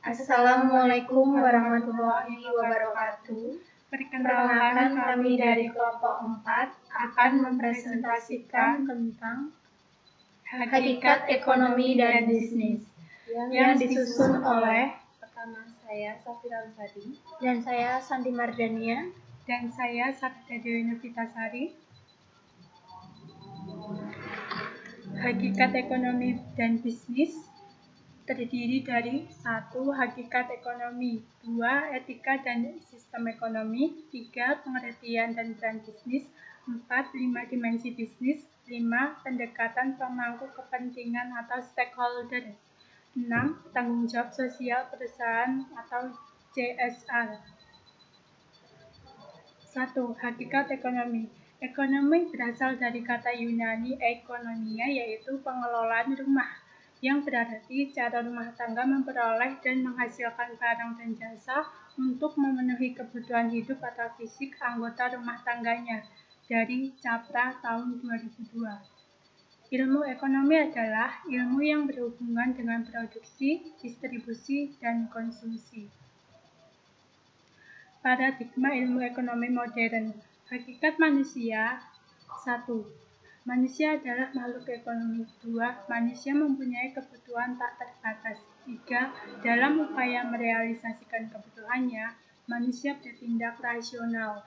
Assalamualaikum warahmatullahi wabarakatuh. Perkenalkan, kami dari kelompok 4 akan mempresentasikan tentang hakikat ekonomi dan bisnis yang disusun oleh pertama saya Safira Al-Fadi dan saya Santi Mardania dan saya Sabda Dewi Novitasari. Hakikat ekonomi dan bisnis terdiri dari 1. Hakikat ekonomi, 2. Etika dan sistem ekonomi, 3. Pengertian dan peran bisnis, 4. 5 dimensi bisnis, 5. Pendekatan pemangku kepentingan atau stakeholder, 6. Tanggung jawab sosial perusahaan atau CSR. 1. Hakikat ekonomi. Ekonomi berasal dari kata Yunani ekonomia, yaitu pengelolaan rumah, yang berarti cara rumah tangga memperoleh dan menghasilkan barang dan jasa untuk memenuhi kebutuhan hidup atau fisik anggota rumah tangganya, dari Capra tahun 2002. Ilmu ekonomi adalah ilmu yang berhubungan dengan produksi, distribusi, dan konsumsi. Paradigma ilmu ekonomi modern. Hakikat manusia. 1. Manusia adalah makhluk ekonomi. 2. Manusia mempunyai kebutuhan tak terbatas. 3. Dalam upaya merealisasikan kebutuhannya, manusia bertindak rasional.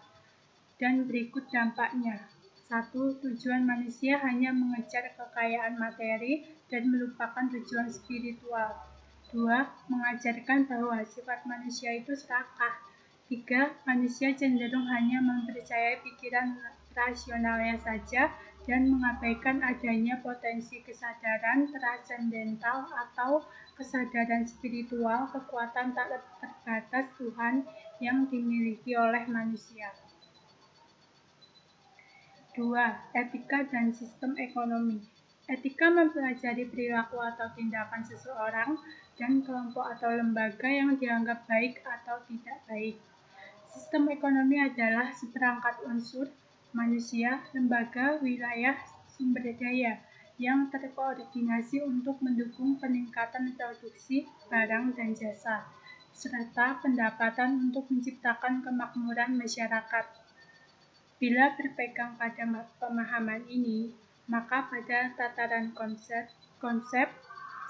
Dan berikut dampaknya. 1. Tujuan manusia hanya mengejar kekayaan materi dan melupakan tujuan spiritual. 2. Mengajarkan bahwa sifat manusia itu serakah. 3. Manusia cenderung hanya mempercayai pikiran rasionalnya saja dan mengabaikan adanya potensi kesadaran transendental atau kesadaran spiritual, kekuatan tak terbatas Tuhan yang dimiliki oleh manusia. 2. Etika dan sistem ekonomi. Etika mempelajari perilaku atau tindakan seseorang dan kelompok atau lembaga yang dianggap baik atau tidak baik. Sistem ekonomi adalah seperangkat unsur manusia, lembaga, wilayah, sumber daya yang terkoordinasi untuk mendukung peningkatan produksi barang dan jasa, serta pendapatan untuk menciptakan kemakmuran masyarakat. Bila berpegang pada pemahaman ini, maka pada tataran konsep,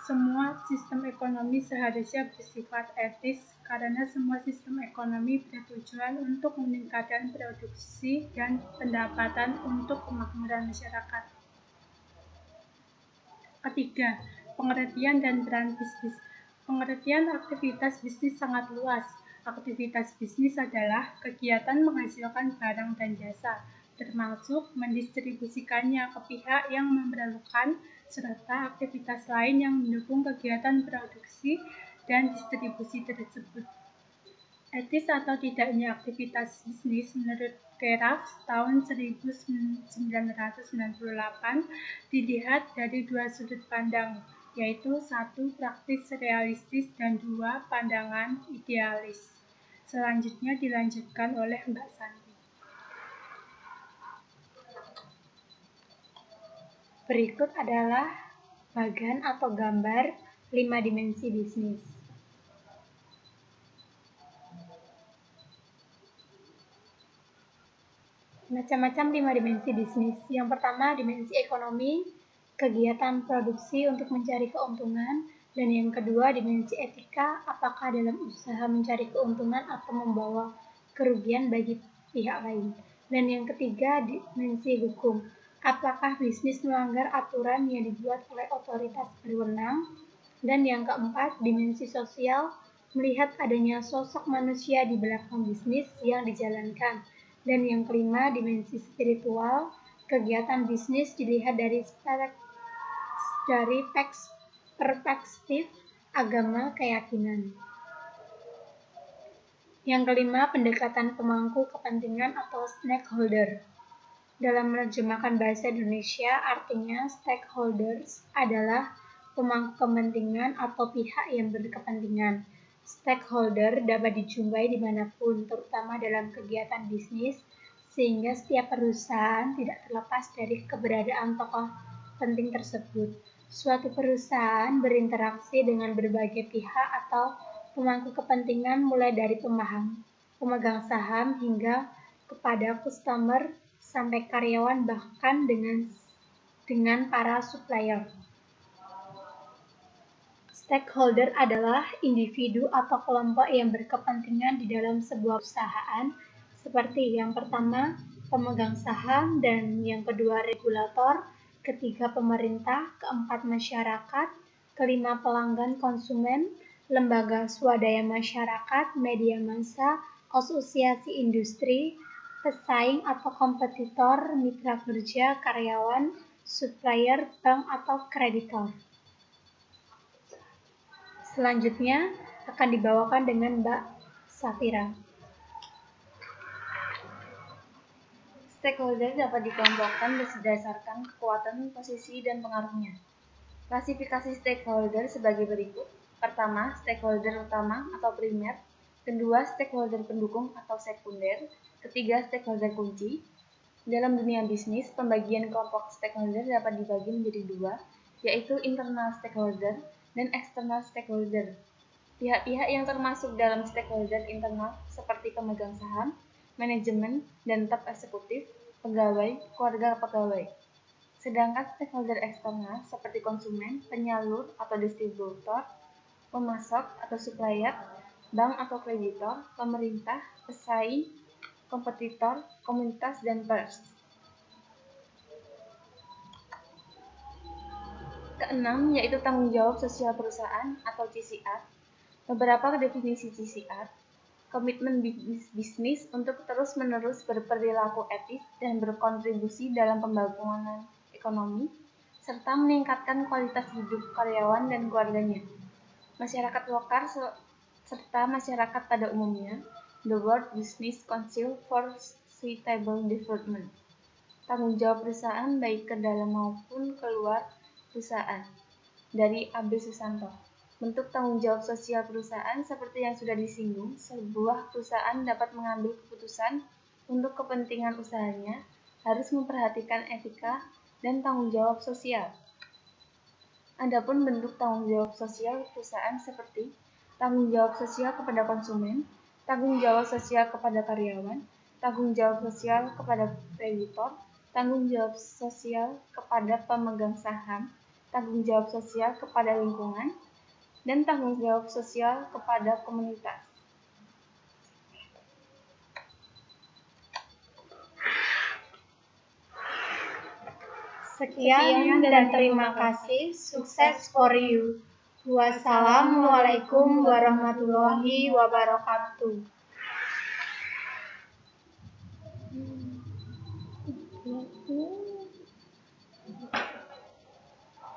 semua sistem ekonomi seharusnya bersifat etis karena semua sistem ekonomi bertujuan untuk meningkatkan produksi dan pendapatan untuk kemakmuran masyarakat. Ketiga, pengertian dan peran bisnis. Pengertian aktivitas bisnis sangat luas. Aktivitas bisnis adalah kegiatan menghasilkan barang dan jasa, termasuk mendistribusikannya ke pihak yang memerlukan, serta aktivitas lain yang mendukung kegiatan produksi dan distribusi tersebut. Etis atau tidaknya aktivitas bisnis menurut Keraf tahun 1998 dilihat dari 2 sudut pandang, yaitu 1. Praktis realistis dan 2. Pandangan idealis. Selanjutnya dilanjutkan oleh Mbak Santi. Berikut adalah bagan atau gambar 5 dimensi bisnis. Macam-macam 5 dimensi bisnis. Yang pertama, dimensi ekonomi, kegiatan produksi untuk mencari keuntungan. Dan yang kedua, dimensi etika, apakah dalam usaha mencari keuntungan atau membawa kerugian bagi pihak lain. Dan yang ketiga, dimensi hukum, apakah bisnis melanggar aturan yang dibuat oleh otoritas berwenang. Dan yang keempat, dimensi sosial, melihat adanya sosok manusia di belakang bisnis yang dijalankan. Dan yang kelima, dimensi spiritual, kegiatan bisnis dilihat dari perspektif agama keyakinan. Yang kelima, pendekatan pemangku kepentingan atau stakeholder. Dalam menerjemahkan bahasa Indonesia, artinya stakeholders adalah pemangku kepentingan atau pihak yang berkepentingan. Stakeholder dapat dijumpai dimanapun, terutama dalam kegiatan bisnis, sehingga setiap perusahaan tidak terlepas dari keberadaan tokoh penting tersebut. Suatu perusahaan berinteraksi dengan berbagai pihak atau pemangku kepentingan mulai dari pemegang saham hingga kepada customer sampai karyawan bahkan dengan para supplier. Stakeholder adalah individu atau kelompok yang berkepentingan di dalam sebuah perusahaan, seperti yang pertama, pemegang saham, dan yang kedua, regulator, ketiga, pemerintah, keempat, masyarakat, kelima, pelanggan konsumen, lembaga swadaya masyarakat, media massa, asosiasi industri, pesaing atau kompetitor, mitra kerja, karyawan, supplier, bank atau kreditor. Selanjutnya akan dibawakan dengan Mbak Safira. Stakeholder dapat dikelompokkan berdasarkan kekuatan, posisi, dan pengaruhnya. Klasifikasi stakeholder sebagai berikut. Pertama, stakeholder utama atau primer. Kedua, stakeholder pendukung atau sekunder. Ketiga, stakeholder kunci. Dalam dunia bisnis, pembagian kelompok stakeholder dapat dibagi menjadi dua, yaitu internal stakeholder dan external stakeholder. Pihak-pihak yang termasuk dalam stakeholder internal seperti pemegang saham, manajemen, dan top eksekutif, pegawai, keluarga pegawai. Sedangkan stakeholder eksternal seperti konsumen, penyalur atau distributor, pemasok atau supplier, bank atau kreditor, pemerintah, pesaing, kompetitor, komunitas, dan pers. Keenam, yaitu tanggung jawab sosial perusahaan atau CSR. Beberapa definisi CSR, komitmen bisnis untuk terus-menerus berperilaku etis dan berkontribusi dalam pembangunan ekonomi, serta meningkatkan kualitas hidup karyawan dan keluarganya, masyarakat lokal, serta masyarakat pada umumnya, the World Business Council for Sustainable Development. Tanggung jawab perusahaan baik ke dalam maupun keluar perusahaan. Dari AB Susanto. Bentuk tanggung jawab sosial perusahaan seperti yang sudah disinggung, sebuah perusahaan dapat mengambil keputusan untuk kepentingan usahanya, harus memperhatikan etika dan tanggung jawab sosial. Adapun bentuk tanggung jawab sosial perusahaan seperti tanggung jawab sosial kepada konsumen, tanggung jawab sosial kepada karyawan, tanggung jawab sosial kepada kreditor, tanggung jawab sosial kepada pemegang saham, tanggung jawab sosial kepada lingkungan, dan tanggung jawab sosial kepada komunitas. Sekian dan terima kasih. Sukses for you. Wassalamualaikum warahmatullahi wabarakatuh.